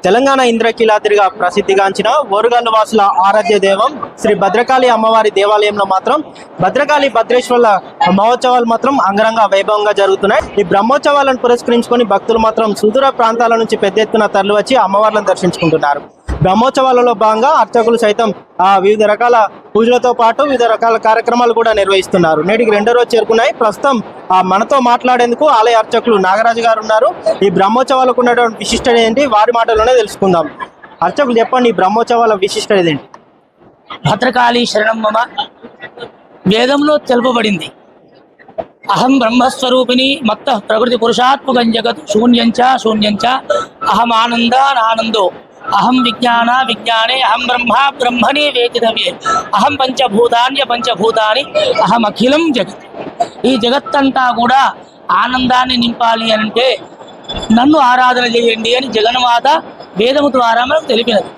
తెలంగాణ ఇంద్రకీలాద్రిగా ప్రసిద్ధిగాంచిన ఓరుగల్లు వాసుల ఆరాధ్య దేవం శ్రీ భద్రకాళి అమ్మవారి దేవాలయంలో మాత్రం భద్రకాళి భద్రేశ్వర్ల మహోత్సవాలు మాత్రం అంగరంగ వైభవంగా జరుగుతున్నాయి. ఈ బ్రహ్మోత్సవాలను పురస్కరించుకొని భక్తులు మాత్రం సుదూర ప్రాంతాల నుంచి పెద్ద ఎత్తున తరలి వచ్చి అమ్మవార్లను దర్శించుకుంటున్నారు. బ్రహ్మోత్సవాలలో భాగంగా అర్చకులు సైతం వివిధ రకాల పూజలతో పాటు వివిధ రకాల కార్యక్రమాలు కూడా నిర్వహిస్తున్నారు. నేటికి 2వ రోజు చేరుకున్నాయి. ప్రస్తుతం మనతో మాట్లాడేందుకు ఆలయ అర్చకులు నాగరాజు గారు ఉన్నారు. ఈ బ్రహ్మోత్సవాలకు ఉన్నటువంటి విశిష్టత ఏంటి వారి మాటల్లోనే తెలుసుకుందాం. అర్చకులు చెప్పండి, ఈ బ్రహ్మోత్సవాల విశిష్టత ఏంటి? భద్రకాళి శరణం మమ వేదంలో తెలుపబడింది. అహం బ్రహ్మస్వరూపిణి మత్త ప్రకృతి పురుషాత్మకం జగత్ శూన్యంచ శూన్యంచ అహం ఆనందానందో అహం విజ్ఞాన విజ్ఞానే అహం బ్రహ్మ బ్రహ్మణే వేదితవ్యే అహం పంచభూతాని అహం అఖిలం జగత్. ఈ జగత్తంతా కూడా ఆనందాన్ని నింపాలి అంటే నన్ను ఆరాధన చేయండి అని జగన్మాత వేదము ద్వారా మనకు తెలిపినది.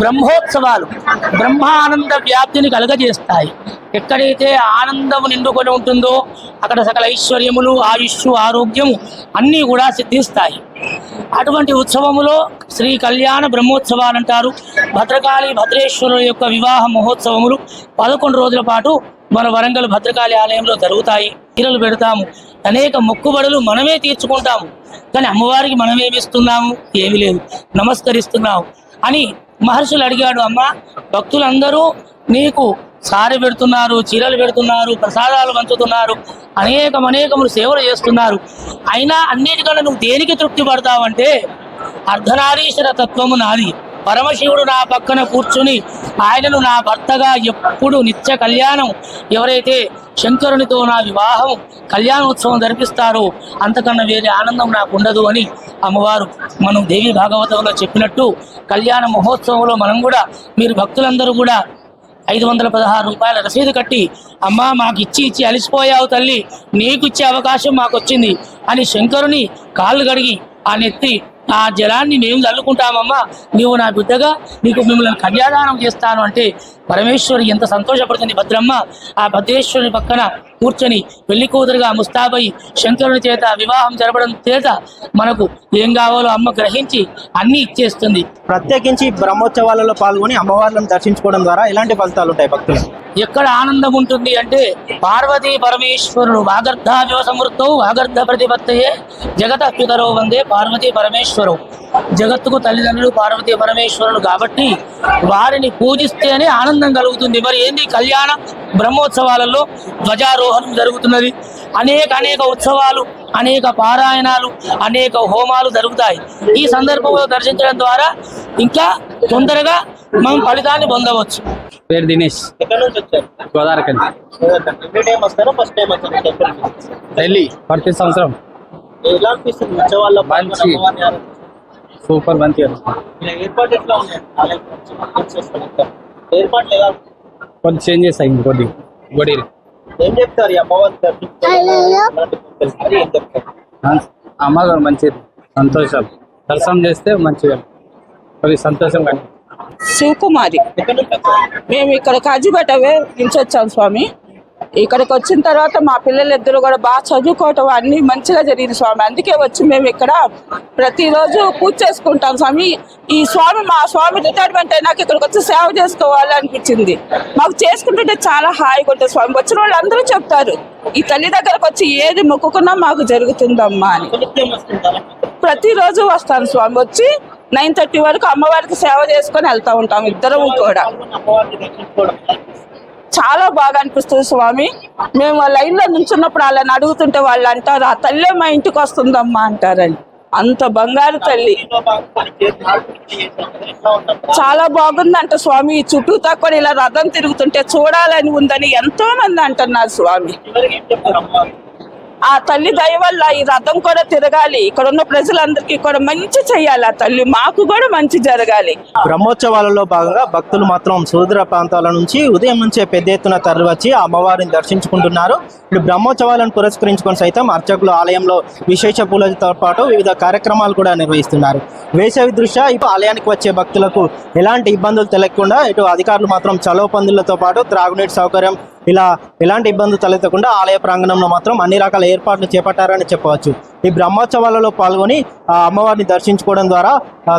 బ్రహ్మోత్సవాలు బ్రహ్మ ఆనంద వ్యాప్తిని కలగజేస్తాయి. ఎక్కడైతే ఆనందము నిండుకొని ఉంటుందో అక్కడ సకల ఐశ్వర్యములు, ఆయుష్, ఆరోగ్యము అన్నీ కూడా సిద్ధిస్తాయి. అటువంటి ఉత్సవములో శ్రీ కళ్యాణ బ్రహ్మోత్సవాలు అంటారు. భద్రకాళి భద్రేశ్వరుల యొక్క వివాహ మహోత్సవములు 11 రోజుల పాటు మన వరంగల్ భద్రకాళి ఆలయంలో జరుగుతాయి. చీరలు పెడతాము, అనేక మొక్కుబడులు మనమే తీర్చుకుంటాము. కానీ అమ్మవారికి మనమేమిస్తున్నాము? ఏమీ లేదు, నమస్కరిస్తున్నాము అని మహర్షులు అడిగాడు. అమ్మ, భక్తులందరూ నీకు సారె పెడుతున్నారు, చీరలు పెడుతున్నారు, ప్రసాదాలు పంచుతున్నారు, అనేకములు సేవలు చేస్తున్నారు. అయినా అన్నిటికన్నా నువ్వు దేనికి తృప్తి పడతావంటే అర్ధనారీశ్వర తత్వము నాది. పరమశివుడు నా పక్కన కూర్చుని ఆయనను నా భర్తగా ఎప్పుడు నిత్య కళ్యాణం, ఎవరైతే శంకరునితో నా వివాహం కళ్యాణోత్సవం జరిపిస్తారో అంతకన్నా వేరే ఆనందం నాకు ఉండదు అని అమ్మవారు మనం దేవి భాగవతంలో చెప్పినట్టు కళ్యాణ మహోత్సవంలో మనం కూడా మీరు భక్తులందరూ కూడా 516 రూపాయల రసీదు కట్టి అమ్మా మాకు ఇచ్చి అలిసిపోయావు తల్లి, నీకు ఇచ్చే అవకాశం మాకు వచ్చింది అని శంకరుని కాళ్ళు కడిగి ఆ నెత్తి ఆ జలాన్ని మేము చల్లుకుంటామమ్మా, నీవు నా బిడ్డగా నీకు మిమ్మల్ని కన్యాదానం చేస్తాను అంటే పరమేశ్వరి ఎంత సంతోషపడుతుంది. భద్రమ్మ ఆ భద్రేశ్వరుని పక్కన కూర్చొని పెళ్లి కూతురుగా ముస్తాబై శంకరుని చేత వివాహం జరపడం చేత మనకు ఏం కావాలో అమ్మ గ్రహించి అన్నీ ఇచ్చేస్తుంది. ప్రత్యేకించి బ్రహ్మోత్సవాలలో పాల్గొని అమ్మవార్లను దర్శించుకోవడం ద్వారా ఎలాంటి ఫలితాలు ఉంటాయి భక్తులు? ఎక్కడ ఆనందం ఉంటుంది అంటే పార్వతీ పరమేశ్వరుడు వాగర్ధాజో సమృద్ధౌ వాగర్ధ ప్రతిపత్తయే జగత పితరో వందే పార్వతీ పరమేశ్వరు. జగత్తుకు తల్లిదండ్రులు పార్వతీ పరమేశ్వరులు కాబట్టి వారిని పూజిస్తేనే ఆనందం కలుగుతుంది. మరి ఏంది కళ్యాణ బ్రహ్మోత్సవాలలో ధ్వజారోహణం జరుగుతున్నది, అనేక ఉత్సవాలు, అనేక పారాయణాలు, అనేక హోమాలు జరుగుతాయి. ఈ సందర్భంలో దర్శించడం ద్వారా ఇంకా తొందరగా మనం ఫలితాన్ని పొందవచ్చు. పేరు దినేష్. ఎక్కడ నుంచి వచ్చారు? గోదావరికండి. డైలీ ప్రతి సంవత్సరం. ఎలా అనిపిస్తుంది ఉత్సవాల్లో? మంచి, సూపర్, మంచి ఏర్పాటు ఎట్లా ఉన్నాయి? ఏర్పాట్లు ఎలా కొద్ది చేంజ్ చేస్తాయి. ఇంకొద్ది గొడి ఏం చెప్తారు? ఈ అమ్మవారి అమ్మగారు మంచిది, సంతోషం. దర్శనం చేస్తే మంచిగా కొద్ది సంతోషంగా. శివకుమారి. మేము ఇక్కడ కాజీపేటవే నుంచి వచ్చాం స్వామి. ఇక్కడికి వచ్చిన తర్వాత మా పిల్లలిద్దరు కూడా బాగా చదువుకోవటం అన్నీ మంచిగా జరిగింది స్వామి. అందుకే వచ్చి మేము ఇక్కడ ప్రతిరోజు పూజ చేసుకుంటాం స్వామి. ఈ స్వామి మా స్వామి రిటైర్మెంట్ అయినాక ఇక్కడికి వచ్చి సేవ చేసుకోవాలి అనిపించింది. మాకు చేసుకుంటుంటే చాలా హాయిగా ఉంటుంది స్వామి. వచ్చిన వాళ్ళు అందరూ చెప్తారు ఈ తల్లి దగ్గరకు వచ్చి ఏది మొక్కుకున్నా మాకు జరుగుతుందమ్మా అని. ప్రతిరోజు వస్తాను స్వామి. వచ్చి 9:30 వరకు అమ్మవారికి సేవ చేసుకొని వెళ్తా ఉంటాం ఇద్దరం కూడా. చాలా బాగా అనిపిస్తుంది స్వామి. మేము లైన్లో నుంచున్నప్పుడు వాళ్ళని అడుగుతుంటే వాళ్ళు అంటారు ఆ తల్లే మా ఇంటికి వస్తుందమ్మా అంటారని. అంత బంగారు తల్లి. చాలా బాగుందంట స్వామి. చుట్టూ తక్కువ ఇలా రథం తిరుగుతుంటే చూడాలని ఉందని ఎంతో మంది అంటున్నారు స్వామి. ఆ తల్లి దయ వల్ల ఈ రథం కూడా తిరగాలి, ఇక్కడ ఉన్న ప్రజలందరికీ కూడా మంచి చెయ్యాలి. ఆ తల్లి మాకు కూడా మంచి జరగాలి. బ్రహ్మోత్సవాలలో భాగంగా భక్తులు మాత్రం సుదూర ప్రాంతాల నుంచి ఉదయం నుంచే పెద్ద ఎత్తున తరలివచ్చి అమ్మవారిని దర్శించుకుంటున్నారు. ఇప్పుడు బ్రహ్మోత్సవాలను పురస్కరించుకొని సైతం అర్చకులు ఆలయంలో విశేష పూజలతో పాటు వివిధ కార్యక్రమాలు కూడా నిర్వహిస్తున్నారు. వేసవి దృష్ట్యా ఇప్పుడు ఆలయానికి వచ్చే భక్తులకు ఎలాంటి ఇబ్బందులు తెలియకుండా ఇటు అధికారులు మాత్రం చలవ పందులతో పాటు త్రాగునీటి సౌకర్యం ఇలా ఎలాంటి ఇబ్బందులు తలెత్తకుండా ఆలయ ప్రాంగణంలో మాత్రం అన్ని రకాల ఏర్పాట్లు చేపట్టారని చెప్పవచ్చు. ఈ బ్రహ్మోత్సవాలలో పాల్గొని ఆ అమ్మవారిని దర్శించుకోవడం ద్వారా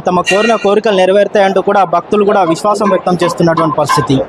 తమ కోరిన కోరికలు నెరవేరుతాయంటూ కూడా భక్తులు కూడా విశ్వాసం వ్యక్తం చేస్తున్నటువంటి పరిస్థితి.